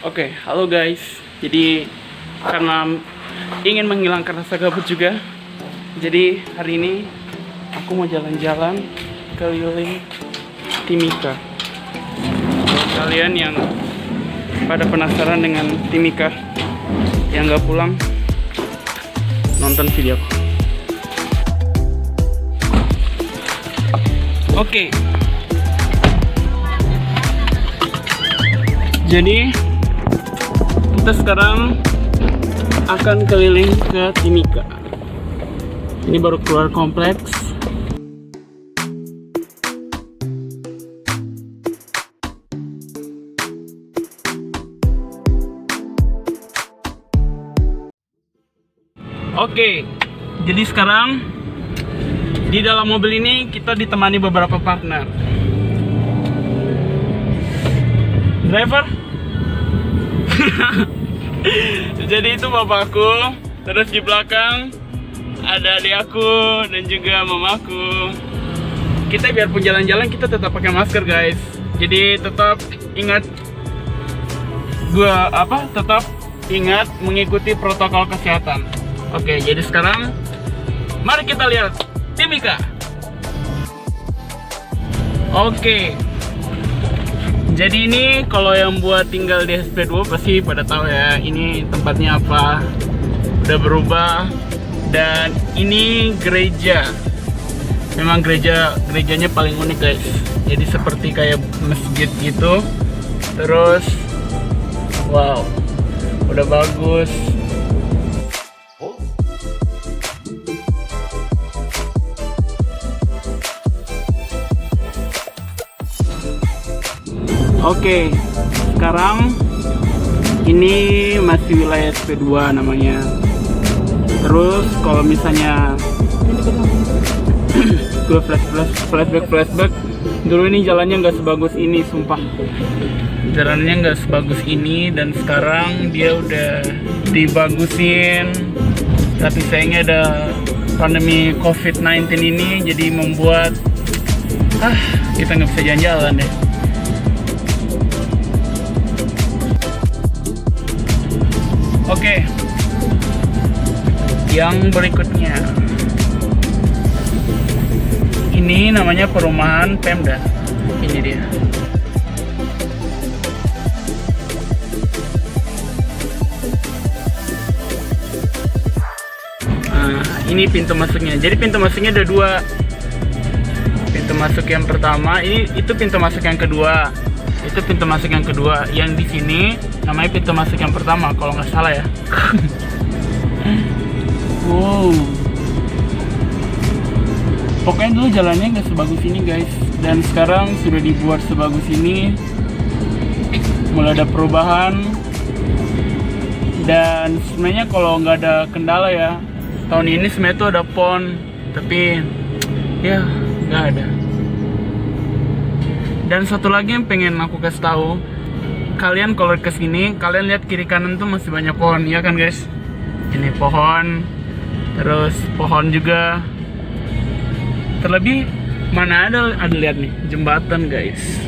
Oke, halo guys. Jadi karena ingin menghilangkan rasa gabut juga, jadi hari ini aku mau jalan-jalan keliling Timika. Buat kalian yang pada penasaran dengan Timika yang gak pulang, nonton video aku. Oke. Jadi kita sekarang akan keliling ke Timika. Ini baru keluar kompleks. Oke, jadi sekarang di dalam mobil ini kita ditemani beberapa partner. Driver? Jadi itu bapakku, terus di belakang ada adik aku dan juga mamaku. Kita biarpun jalan-jalan kita tetap pakai masker guys. Jadi tetap ingat tetap ingat mengikuti protokol kesehatan. Oke, jadi sekarang mari kita lihat Timika. Oke. Jadi ini kalau yang buat tinggal di SP2 pasti pada tahu ya, ini tempatnya apa. Udah berubah. Dan ini gereja. Memang gerejanya paling unik guys. Jadi seperti kayak masjid gitu. Terus wow, udah bagus. Oke, sekarang ini masih wilayah SP2 namanya. Terus kalau misalnya gue flashback, dulu ini jalannya nggak sebagus ini, sumpah. Jalannya nggak sebagus ini dan sekarang dia udah dibagusin. Tapi sayangnya ada pandemi COVID-19 ini, jadi membuat kita nggak bisa jalan-jalan deh. Oke, yang berikutnya ini namanya perumahan Pemda. Ini dia. Nah, ini pintu masuknya. Jadi pintu masuknya ada dua. Pintu masuk yang pertama, itu pintu masuk yang kedua. Itu pintu masuk yang kedua. Yang di sini namanya pintu masuk yang pertama kalau nggak salah ya. Wow. Pokoknya dulu jalannya nggak sebagus ini guys. Dan sekarang sudah dibuat sebagus ini. Mulai ada perubahan. Dan sebenarnya kalau nggak ada kendala ya, tahun ini sebenarnya tuh ada PON. Tapi ya nggak ada. Dan satu lagi yang pengen aku kasih tahu, kalian kalau kesini, kalian lihat kiri kanan tuh masih banyak pohon, ya kan guys? Ini pohon, terus pohon juga. Terlebih mana ada lihat nih jembatan guys.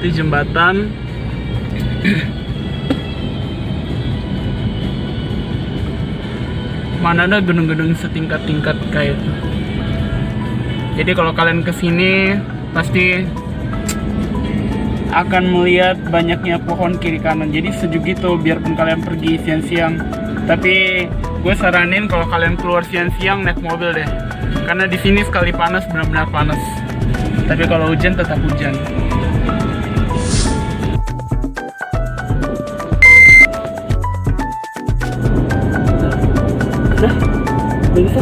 Itu jembatan. Mana ada gedung-gedung setingkat-tingkat kayak itu. Jadi kalau kalian kesini pasti akan melihat banyaknya pohon kiri kanan. Jadi sejuk gitu biarpun kalian pergi siang-siang. Tapi gue saranin kalau kalian keluar siang-siang naik mobil deh. Karena di sini sekali panas benar-benar panas. Tapi kalau hujan tetap hujan. Nah, bisa.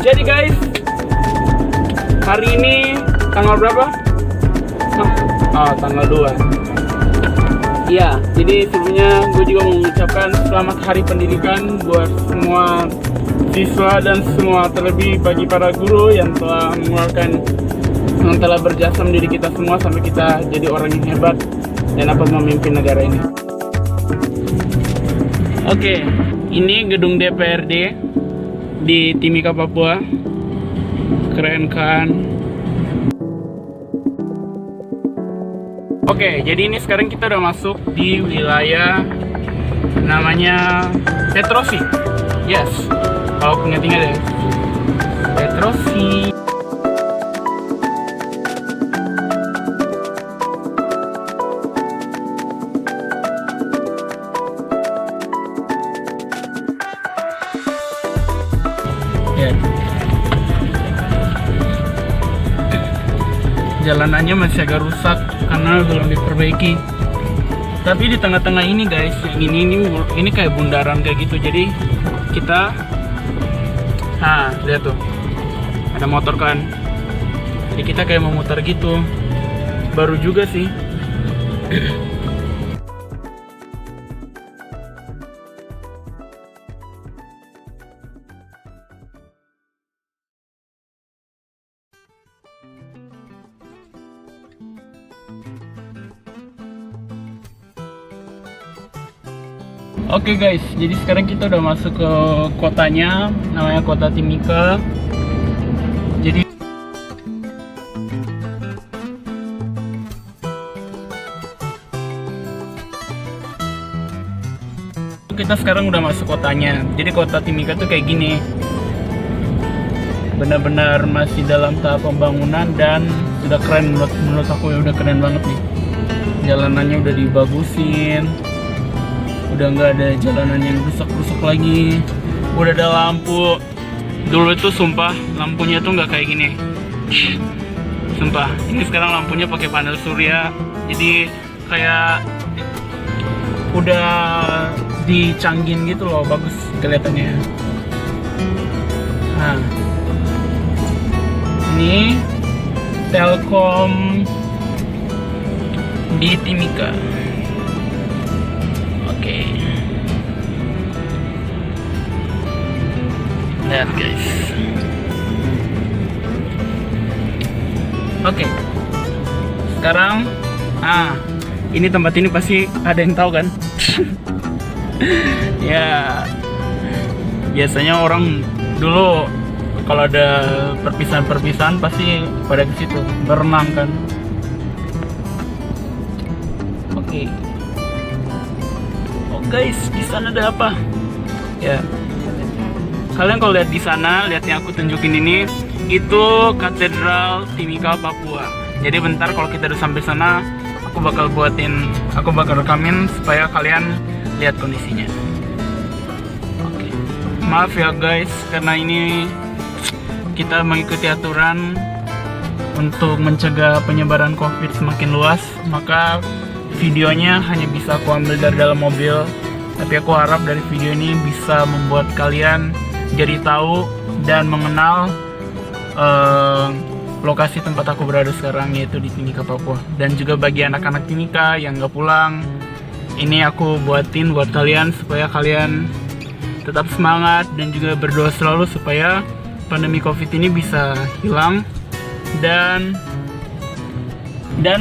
Jadi guys, hari ini tanggal berapa? Tanggal 2. Iya, jadi sebelumnya gue juga mau mengucapkan selamat hari pendidikan buat semua siswa dan semua, terlebih bagi para guru yang telah berjasa mendidik kita semua sampai kita jadi orang yang hebat dan dapat memimpin negara ini. Oke, ini gedung DPRD di Timika, Papua. Keren kan? Oke, jadi ini sekarang kita udah masuk di wilayah namanya Petrosi. Yes, kalau ingat-ingat ya, Petrosi. Ya. Jalanannya masih agak rusak karena belum diperbaiki. Tapi di tengah-tengah ini guys, yang ini kayak bundaran kayak gitu. Jadi kita, lihat tuh, ada motor kan. Jadi kita kayak memutar gitu. Baru juga sih. Oke guys, jadi sekarang kita udah masuk ke kotanya, namanya Kota Timika. Jadi kita sekarang udah masuk kotanya. Jadi Kota Timika tuh kayak gini, benar-benar masih dalam tahap pembangunan dan sudah keren menurut aku ya, udah keren banget nih. Jalanannya udah dibagusin. Udah nggak ada jalanan yang rusak-rusak lagi, udah ada lampu. Dulu itu sumpah lampunya tuh nggak kayak gini, sumpah. Ini sekarang lampunya pakai panel surya, jadi kayak udah dicanggin gitu loh, bagus kelihatannya. Nah, ini Telkom di Timika. Lihat guys. Oke. Sekarang ini tempat ini pasti ada yang tahu kan? Ya, biasanya orang dulu kalau ada perpisahan-perpisahan pasti pada ke situ berenang kan. Oke. Oh guys, di sana ada apa? Ya. Kalian kalau lihat di sana, lihat yang aku tunjukin ini, itu Katedral Timika Papua. Jadi bentar kalau kita udah sampai sana, aku bakal rekamin supaya kalian lihat kondisinya. Oke. Maaf ya guys, karena ini kita mengikuti aturan untuk mencegah penyebaran COVID semakin luas, maka videonya hanya bisa aku ambil dari dalam mobil. Tapi aku harap dari video ini bisa membuat kalian jadi tahu dan mengenal lokasi tempat aku berada sekarang, yaitu di Timika, Papua. Dan juga bagi anak-anak Timika yang nggak pulang, ini aku buatin buat kalian supaya kalian tetap semangat dan juga berdoa selalu supaya pandemi COVID ini bisa hilang dan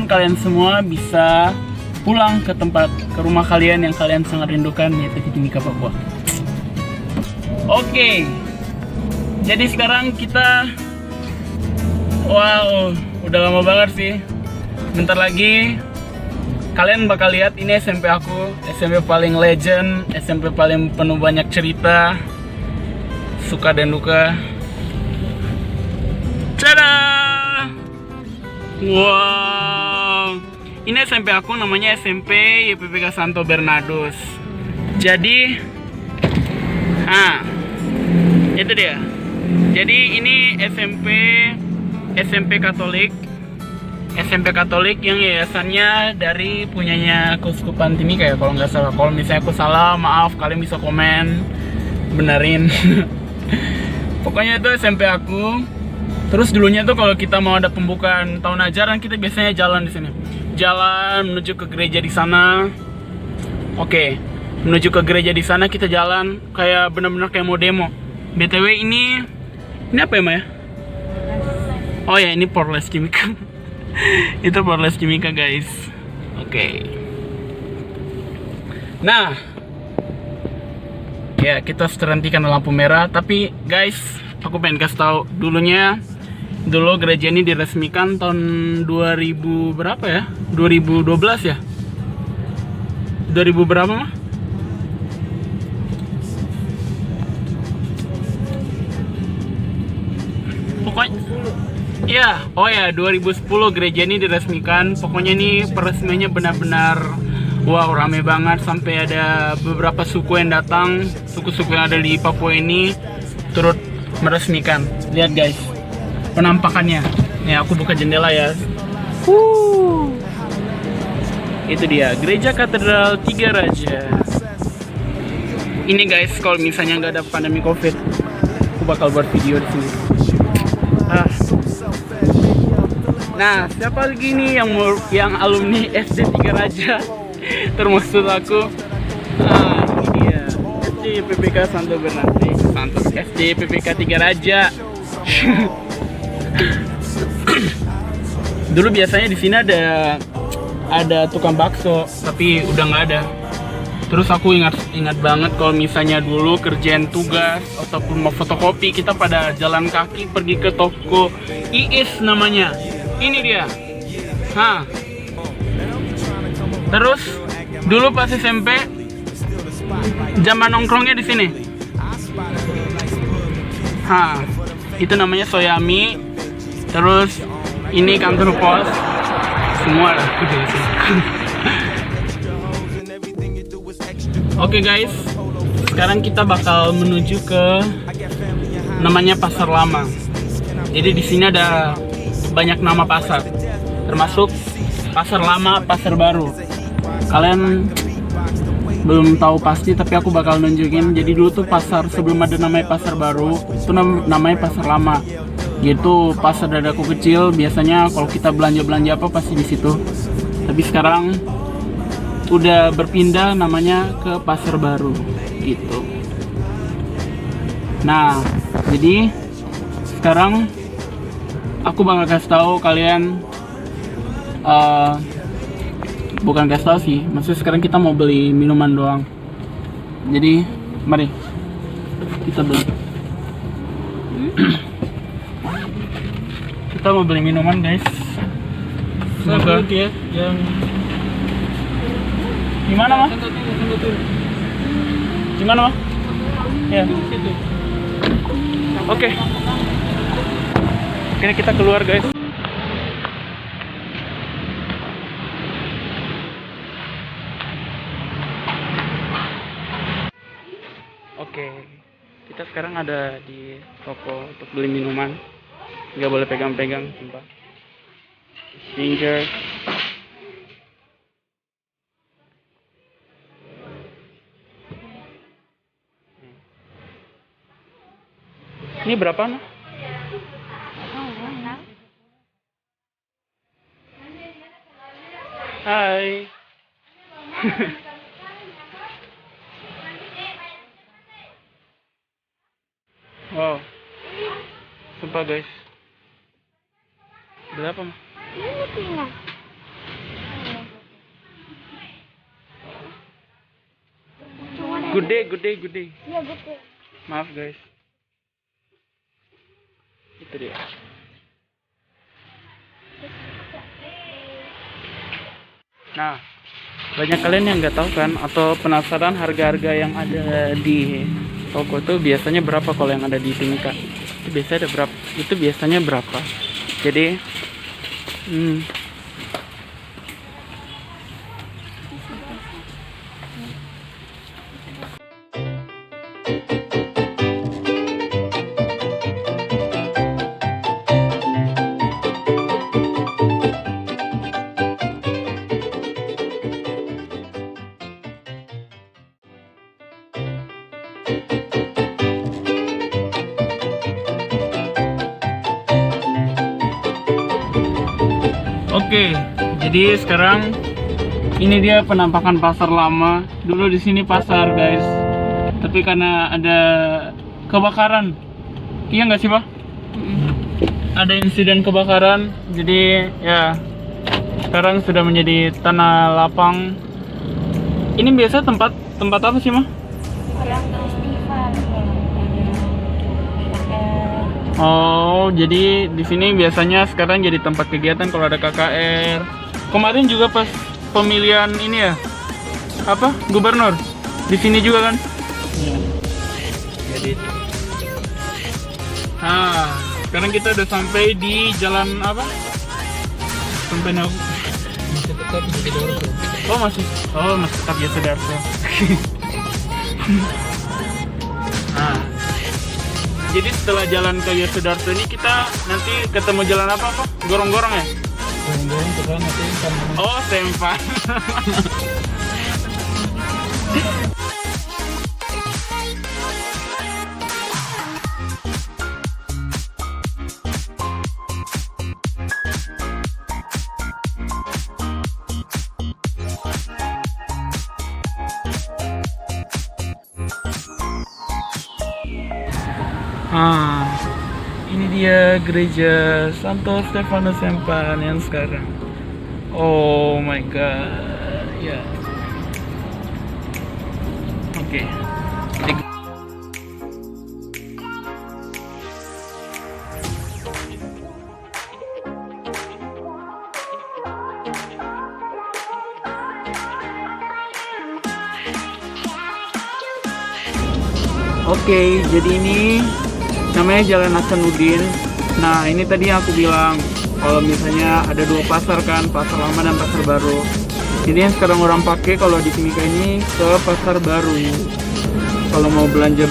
kalian semua bisa pulang ke rumah kalian yang kalian sangat rindukan, yaitu di Timika, Papua. Oke, jadi sekarang kita, wow, udah lama banget sih. Bentar lagi kalian bakal lihat ini SMP aku, SMP paling legend, SMP paling penuh banyak cerita, suka dan duka. Tada! Wow, ini SMP aku, namanya SMP YPPK Santo Bernardus. Jadi, itu dia. Jadi ini SMP Katolik yang yayasannya dari punyanya Keuskupan Timika ya, kalau nggak salah. Kalau misalnya aku salah, maaf, kalian bisa komen, benerin. Pokoknya itu SMP aku. Terus dulunya tuh kalau kita mau ada pembukaan tahun ajaran, kita biasanya jalan di sini. Jalan menuju ke gereja di sana. Oke, menuju ke gereja di sana kita jalan kayak benar-benar kayak mau demo. BTW ini apa ya, Maya? Oh ya, ini Polres Timika. Itu Polres Timika, guys. Oke. Nah, ya kita harus terhentikan lampu merah. Tapi guys, aku pengen kasih tahu dulunya Dulu gereja ini diresmikan tahun 2000 berapa ya? 2012 ya? 2000 berapa mah? Pokoknya ya, oh ya 2010 gereja ini diresmikan. Pokoknya ini peresmiannya benar-benar wow, rame banget sampai ada beberapa suku yang datang, suku-suku yang ada di Papua ini turut meresmikan. Lihat guys, penampakannya. Nih aku buka jendela ya. Itu dia, Gereja Katedral Tiga Raja. Ini guys, kalau misalnya nggak ada pandemi COVID, aku bakal buat video di sini. Nah, siapa lagi nih yang alumni SD Tiga Raja? Termasuk aku. Ini dia, SD PPK Santo Bernardi, SD PPK Tiga Raja. Dulu biasanya di sini ada tukang bakso, tapi udah nggak ada. Terus aku ingat banget kalau misalnya dulu kerjaan tugas ataupun mau fotokopi, kita pada jalan kaki pergi ke toko Iis namanya. Ini dia. Terus dulu pas SMP zaman nongkrongnya di sini. Itu namanya Soyami. Terus ini kantor pos. Semua lah aku di sini. Oke guys, sekarang kita bakal menuju ke namanya Pasar Lama. Jadi di sini ada banyak nama pasar, termasuk Pasar Lama, Pasar Baru. Kalian belum tahu pasti, tapi aku bakal nunjukin. Jadi dulu tuh pasar sebelum ada namanya Pasar Baru, itu namanya Pasar Lama. Gitu, pasar dadaku kecil. Biasanya kalau kita belanja apa pasti di situ. Tapi sekarang udah berpindah namanya ke Pasar Baru gitu. Nah, jadi sekarang aku bakal kasih tahu kalian, bukan kasih tahu sih, maksudnya sekarang kita mau beli minuman doang. Jadi mari kita beli. Kita mau beli minuman guys. Semoga dia yang gimana mah? Gimana mah? Ya. Oke. Kini kita keluar guys. Oke. Kita sekarang ada di toko untuk beli minuman. Nggak boleh pegang-pegang, sumpah. Danger. Ini berapa nah? Hai. Wow. Sumpah guys. Berapa mah? Ini tinggal. Gede. Iya gede. Maaf guys. Itu dia. Nah, banyak kalian yang nggak tahu kan atau penasaran harga-harga yang ada di toko itu biasanya berapa kalau yang ada di sini kak? Itu biasanya berapa? Jadi, Oke, jadi sekarang ini dia penampakan pasar lama. Dulu di sini pasar, guys. Tapi karena ada kebakaran, iya nggak sih, Pak? Ada insiden kebakaran, jadi ya sekarang sudah menjadi tanah lapang. Ini biasa tempat apa sih, Mah? Orang festival Oh, jadi di sini biasanya sekarang jadi tempat kegiatan kalau ada KKR. Kemarin juga pas pemilihan ini ya, apa? Gubernur. Di sini juga kan? Iya. Jadi sekarang kita udah sampai di jalan apa? Sampai Nabu. Masih tetap di Sidoarjo. Masih tetap ya Sidoarjo. Jadi setelah jalan ke Yosudarto ini kita nanti ketemu jalan apa? Gorong-gorong ya? Gorong-gorong kita nanti kan. Oh, Sempan. Ini dia gereja Santo Stefano Sempan yang sekarang. Oh my god, ya. Oke. Oke, jadi ini namanya Jalan Hasanuddin. Nah, ini tadi yang aku bilang kalau misalnya ada dua pasar kan, pasar lama dan pasar baru. Ini yang sekarang orang pakai kalau di sini ini ke pasar baru. Kalau mau belanja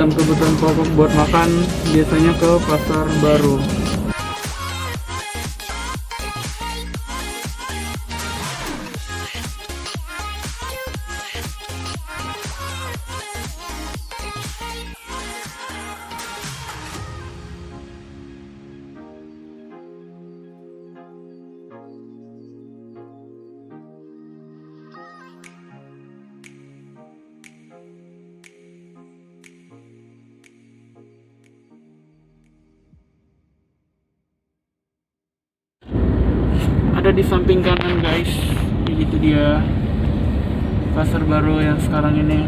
kebutuhan pokok buat makan, biasanya ke pasar baru. Ada di samping kanan guys, itu dia pasar baru yang sekarang ini.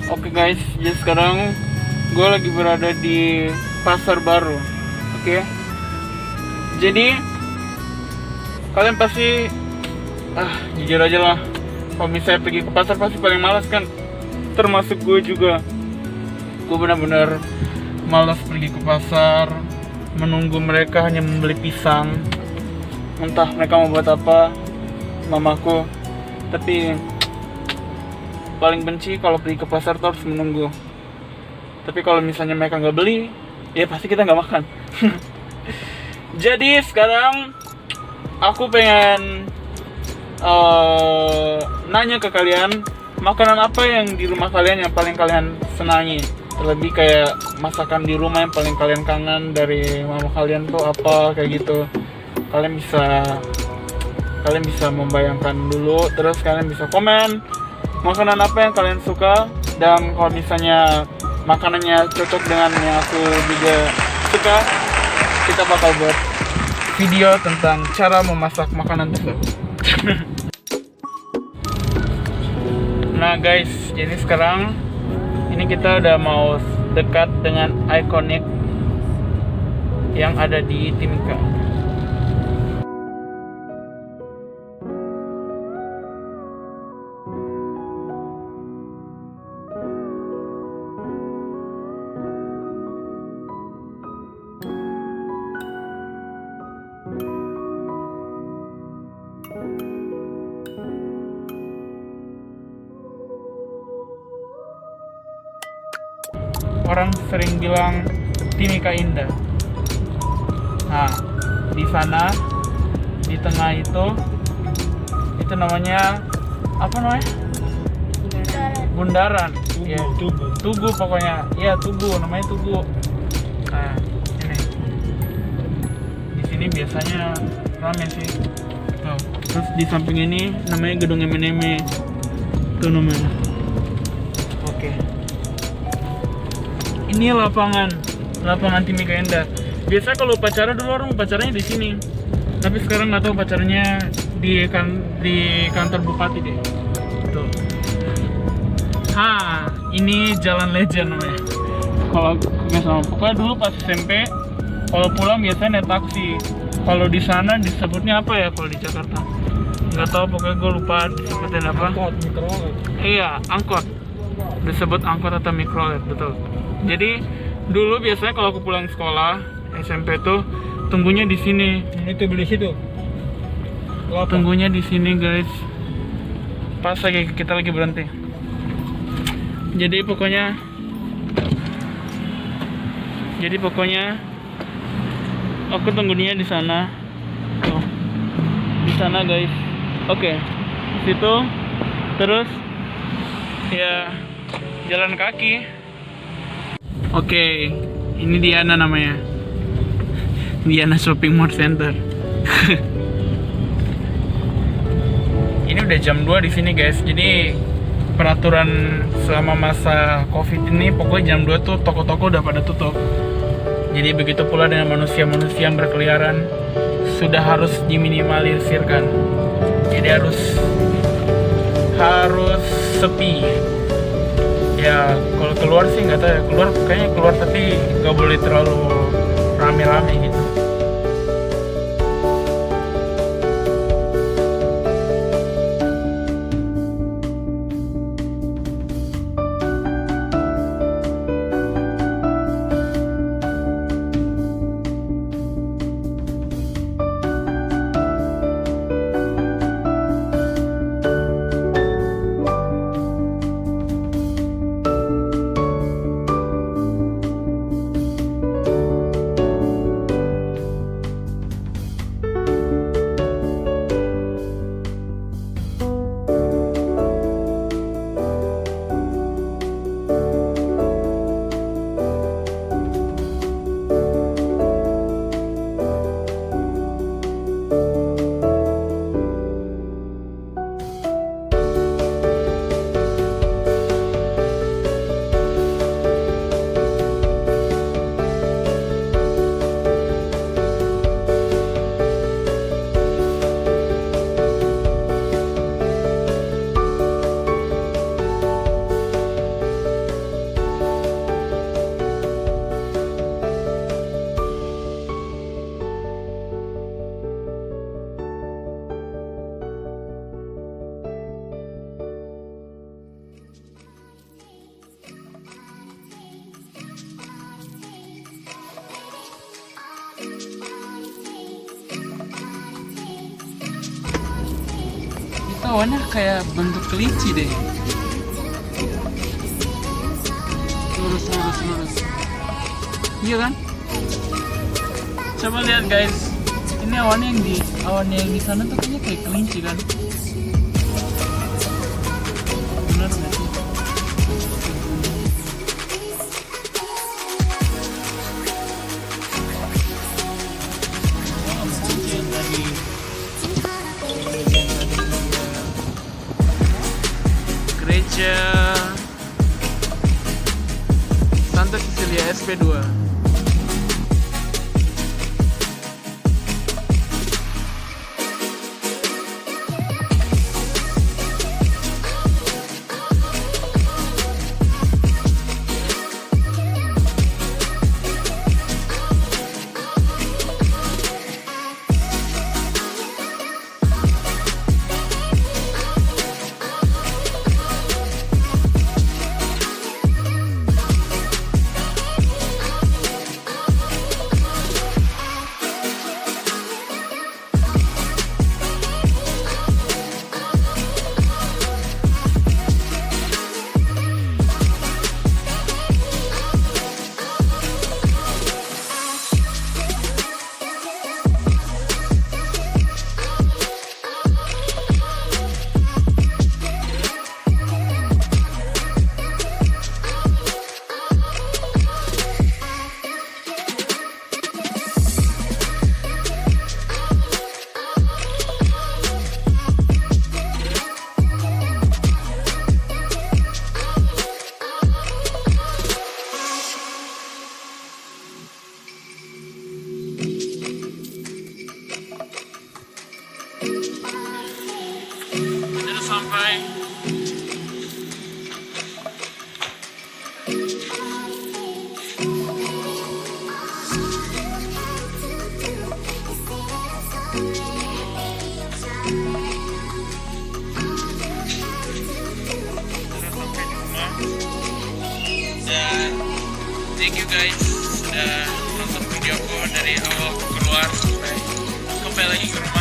Oke guys, jadi sekarang gue lagi berada di pasar baru. Oke. Jadi kalian pasti jujur aja lah, kalau misalnya pergi ke pasar pasti paling malas kan, termasuk gue juga. Gue benar-benar malas pergi ke pasar, menunggu mereka hanya membeli pisang, entah mereka mau buat apa, mamaku. Tapi paling benci kalau pergi ke pasar tuh harus menunggu. Tapi kalau misalnya mereka nggak beli, ya pasti kita nggak makan. Jadi sekarang aku pengen nanya ke kalian, makanan apa yang di rumah kalian yang paling kalian senangi? Terlebih kayak masakan di rumah yang paling kalian kangen dari mama kalian tuh apa, kayak gitu. Kalian bisa membayangkan dulu, terus kalian bisa komen makanan apa yang kalian suka, dan kalau misalnya makanannya cocok dengan yang aku juga suka, kita bakal buat video tentang cara memasak makanan tersebut. Nah guys, jadi sekarang ini kita udah mau dekat dengan ikonik yang ada di Timika. orang sering bilang Timika Indah. Nah, di sana di tengah itu namanya apa namanya? Bundaran. Ya, Tugu pokoknya. Iya, Tugu, namanya Tugu. Nah, ini. Di sini biasanya rame sih. Tuh. Terus di samping ini namanya Gedung M&M. Tuh namanya. Oke. Ini lapangan Timika Indah. Biasa kalau upacara dulu orang upacaranya di sini. Tapi sekarang nggak tahu upacaranya di kantor bupati deh. Tuh. Ini Jalan Legend namanya. Kalau nggak salah, pokoknya dulu pas SMP, kalau pulang biasanya naik taksi. Kalau di sana disebutnya apa ya kalau di Jakarta? Nggak tahu, pokoknya gue lupa disebutnya apa. Angkot, mikrolet. Iya, angkot. Disebut angkot atau mikrolet, betul. Jadi dulu biasanya kalau aku pulang sekolah SMP tuh tunggunya di sini. Itu beli situ. Tunggunya di sini guys. Pas kita lagi berhenti. Jadi pokoknya aku tunggunya di sana. Tuh. Di sana guys. Oke. Situ terus ya jalan kaki. Oke, ini Diana namanya. Diana Shopping Mall Center. Ini udah jam 2 di sini guys. Jadi peraturan selama masa Covid ini pokoknya jam 2 tuh toko-toko udah pada tutup. Jadi begitu pula dengan manusia-manusia yang berkeliaran sudah harus diminimalisirkan. Jadi harus sepi. Ya kalau keluar sih nggak tahu ya, kayaknya keluar tapi nggak boleh terlalu rame-rame gitu. Awannya kayak bentuk kelinci deh. Lurus. Iya kan? Coba lihat guys. Ini awannya yang di sana tuh kayaknya kayak kelinci kan? Benar nggak sih? Gereja Santa Cecilia SP2. aku dari awal keluar sampai lagi ke rumah.